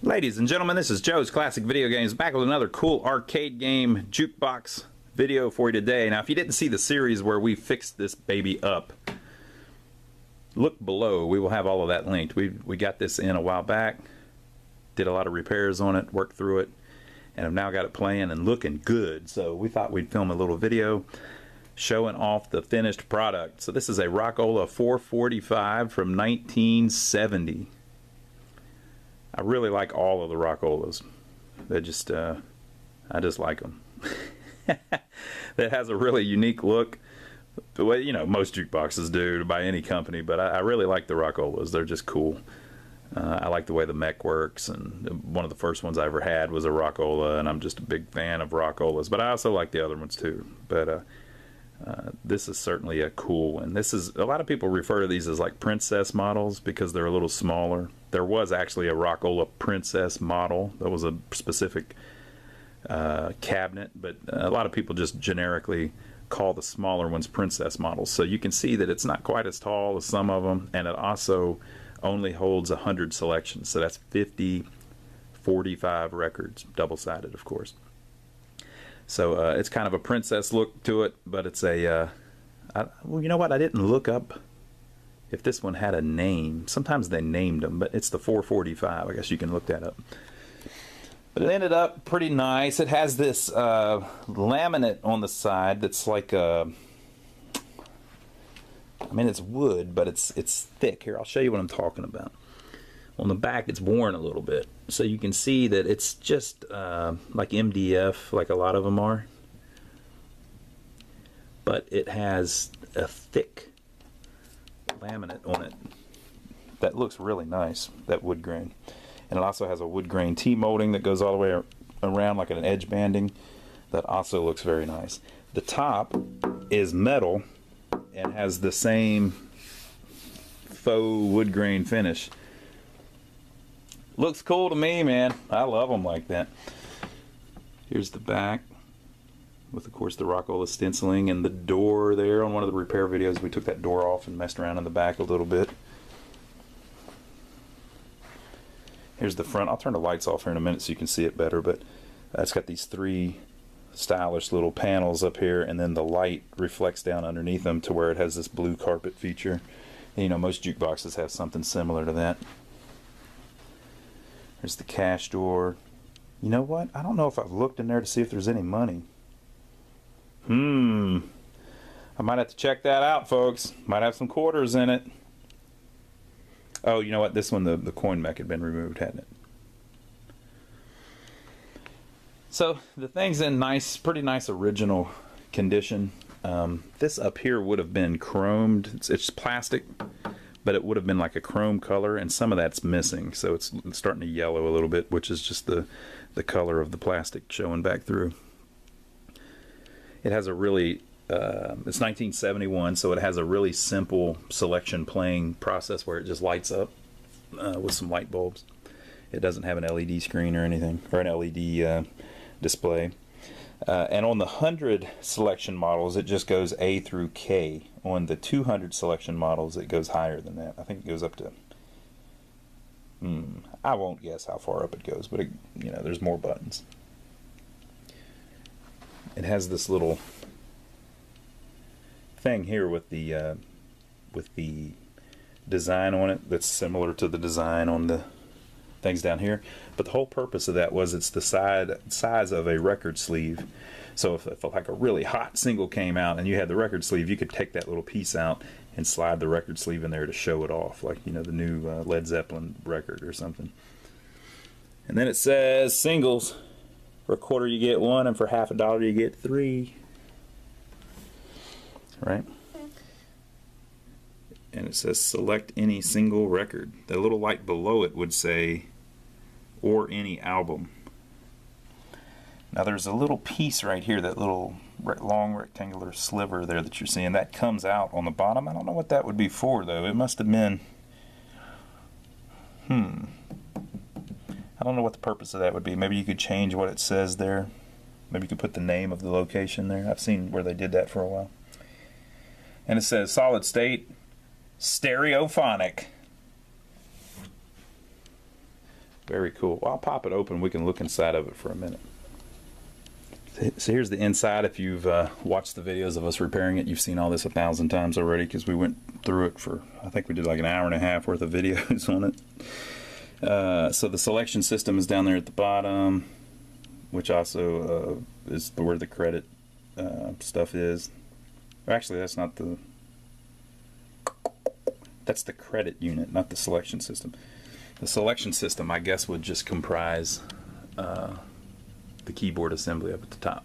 Ladies and gentlemen, this is Joe's Classic Video Games, back with another cool arcade game jukebox video for you today. Now, if you didn't see the series where we fixed this baby up, look below. We will have all of that linked. We got this in a while back, did a lot of repairs on it, worked through it, and have now got it playing and looking good. So we thought we'd film a little video showing off the finished product. So this is a rock-ola 445 from 1970. I really like all of the rock-olas. They just, I just like them. That has a really unique look. The way, you know, most jukeboxes do by any company, but I really like the rock-olas. They're just cool. I like the way the mech works, and one of the first ones I ever had was a rock-ola, and I'm just a big fan of rock-olas, but I also like the other ones too. But this is certainly a cool one. This is, a lot of people refer to these as like princess models because they're a little smaller. There was actually a rock-ola princess model that was a specific cabinet, but a lot of people just generically call the smaller ones princess models. So you can see that it's not quite as tall as some of them, and it also only holds 100 selections. So that's 50 45 records, double-sided of course. So it's kind of a princess look to it, but it's a well, you know what, I didn't look up if this one had a name. Sometimes they named them, but it's the 445. I guess you can look that up. But it ended up pretty nice. It has this laminate on the side that's like a, I mean, it's wood, but it's thick. Here, I'll show you what I'm talking about. On the back, it's worn a little bit, so you can see that it's just like MDF, like a lot of them are. But it has a thick laminate on it that looks really nice, that wood grain. And it also has a wood grain T-molding that goes all the way around like an edge banding that also looks very nice. The top is metal and has the same faux wood grain finish. Looks cool to me, man. I love them like that. Here's the back with, of course, the rock-ola stenciling, and the door there. On one of the repair videos, we took that door off and messed around in the back a little bit. Here's the front. I'll turn the lights off here in a minute so you can see it better, but it's got these three stylish little panels up here, and then the light reflects down underneath them to where it has this blue carpet feature. And, you know, most jukeboxes have something similar to that. There's the cash door. You know what? I don't know if I've looked in there to see if there's any money. I might have to check that out, folks. Might have some quarters in it. Oh, you know what? This one, the coin mech had been removed, hadn't it? So the thing's in nice, pretty nice original condition. This up here would have been chromed. It's plastic, but it would have been like a chrome color, and some of that's missing, so it's starting to yellow a little bit, which is just the color of the plastic showing back through. It has a really it's 1971, so it has a really simple selection playing process where it just lights up with some light bulbs. It doesn't have an LED screen or anything, or an LED display. And on the 100 selection models, it just goes A through K. On the 200 selection models, it goes higher than that. I think it goes up to, I won't guess how far up it goes, but it, you know, there's more buttons. It has this little thing here with the design on it that's similar to the design on the things down here, but the whole purpose of that was it's the size of a record sleeve. So if like a really hot single came out and you had the record sleeve, you could take that little piece out and slide the record sleeve in there to show it off, like, you know, the new Led Zeppelin record or something. And then it says singles, for a quarter you get one, and for half a dollar you get three, right? And it says select any single record. The little light below it would say or any album. Now there's a little piece right here, that little long rectangular sliver there that you're seeing, that comes out on the bottom. I don't know what that would be for though. It must have been, I don't know what the purpose of that would be. Maybe you could change what it says there. Maybe you could put the name of the location there. I've seen where they did that for a while. And it says solid state stereophonic. Very cool. Well, I'll pop it open. We can look inside of it for a minute. So here's the inside. If you've watched the videos of us repairing it, you've seen all this 1,000 times already, because we went through it for, I think we did like an hour and a half worth of videos on it. So the selection system is down there at the bottom, which also is where the credit stuff is. Actually, that's not the... That's the credit unit, not the selection system. The selection system, I guess, would just comprise the keyboard assembly up at the top.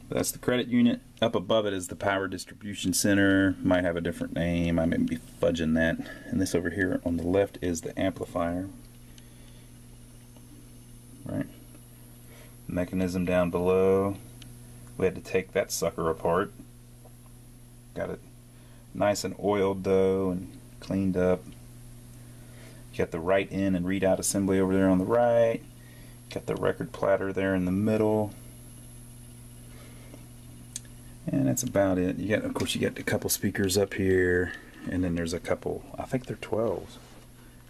That's the credit unit. Up above it is the power distribution center. Might have a different name. I may be fudging that. And this over here on the left is the amplifier. Right. Mechanism down below. We had to take that sucker apart. Got it nice and oiled though, and cleaned up. Got the write in and read out assembly over there on the right. Got the record platter there in the middle. And that's about it. You got, of course, you got a couple speakers up here, and then there's a couple, I think they're 12s.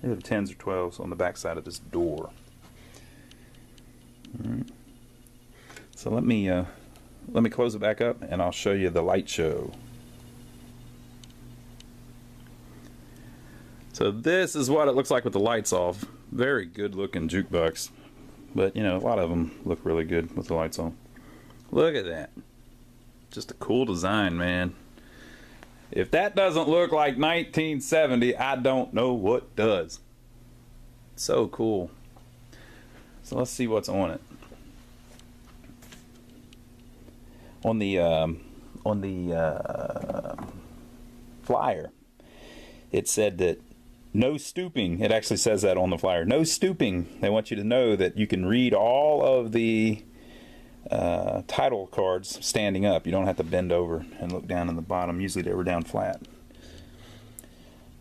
They're 10s or 12s on the back side of this door. All right. So let me close it back up, and I'll show you the light show. So this is what it looks like with the lights off. Very good looking jukebox, but you know, a lot of them look really good with the lights on. Look at that. Just a cool design, man. If that doesn't look like 1970, I don't know what does. So cool. So let's see what's on it. On the flyer, it said that no stooping. It actually says that on the flyer. No stooping. They want you to know that you can read all of the title cards standing up. You don't have to bend over and look down in the bottom. Usually they were down flat.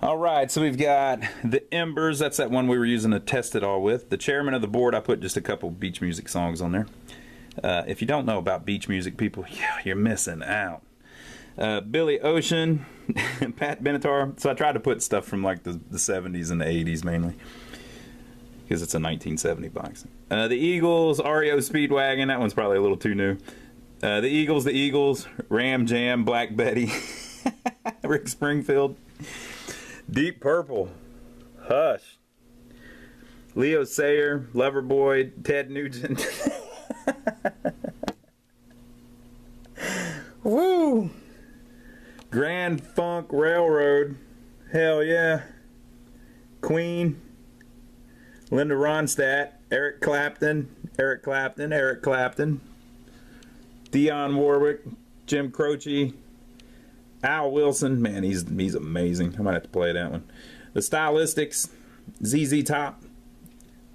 Alright, so we've got the Embers. That's that one we were using to test it all with. The chairman of the board, I put just a couple beach music songs on there. If you don't know about beach music, people, yeah, you're missing out. Billy Ocean, Pat Benatar. So I tried to put stuff from like the 70s and the 80s mainly, because it's a 1970 box. The Eagles, REO Speedwagon. That one's probably a little too new. The Eagles, Ram Jam, Black Betty, Rick Springfield, Deep Purple, Hush, Leo Sayer, Loverboy, Ted Nugent. Woo! Grand Funk Railroad. Hell yeah. Queen. Linda Ronstadt. Eric Clapton. Dionne Warwick. Jim Croce. Al Wilson. Man, he's amazing. I might have to play that one. The Stylistics. ZZ Top.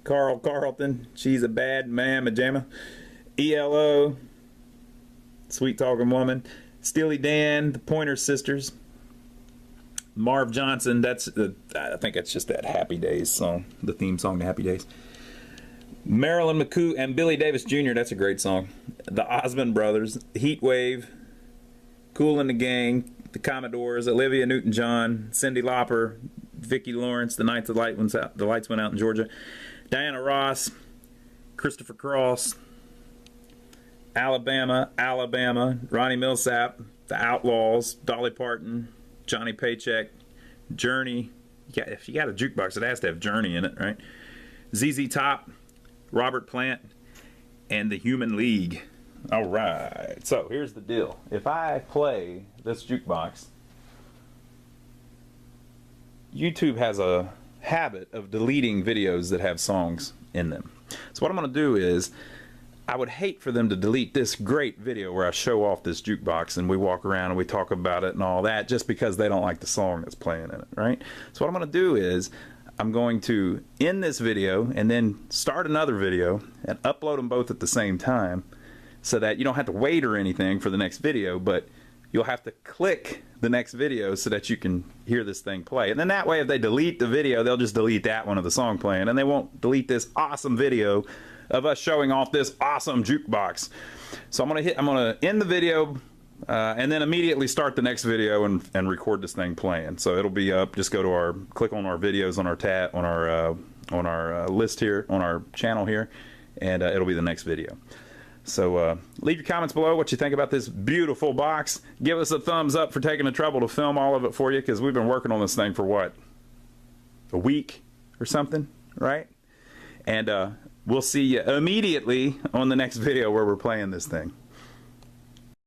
Carl Carlton. She's a Bad Mamma Jamma. ELO. Sweet Talking Woman. Steely Dan, the Pointer Sisters, Marv Johnson. That's I think that's just that Happy Days song, the theme song to Happy Days. Marilyn McCoo and Billy Davis Jr. That's a great song. The Osmond Brothers, Heat Wave, Kool and the Gang, the Commodores, Olivia Newton-John, Cyndi Lauper, Vicki Lawrence. The night the lights went out in Georgia. Diana Ross, Christopher Cross. Alabama, Ronnie Millsap, The Outlaws, Dolly Parton, Johnny Paycheck, Journey. Yeah, if you got a jukebox, it has to have Journey in it, right? ZZ Top, Robert Plant, and the Human League. All right. So here's the deal. If I play this jukebox, YouTube has a habit of deleting videos that have songs in them. So what I'm going to do is, I would hate for them to delete this great video where I show off this jukebox and we walk around and we talk about it and all that just because they don't like the song that's playing in it, right? So what I'm going to do is I'm going to end this video and then start another video and upload them both at the same time so that you don't have to wait or anything for the next video, but you'll have to click the next video so that you can hear this thing play. And then that way if they delete the video, they'll just delete that one of the song playing and they won't delete this awesome video of us showing off this awesome jukebox. So I'm gonna end the video and then immediately start the next video and record this thing playing. So it'll be up. Just go to click on our videos on our tab on our list here on our channel here, and it'll be the next video. So leave your comments below what you think about this beautiful box. Give us a thumbs up for taking the trouble to film all of it for you, because we've been working on this thing for what, a week or something, right? And we'll see you immediately on the next video where we're playing this thing.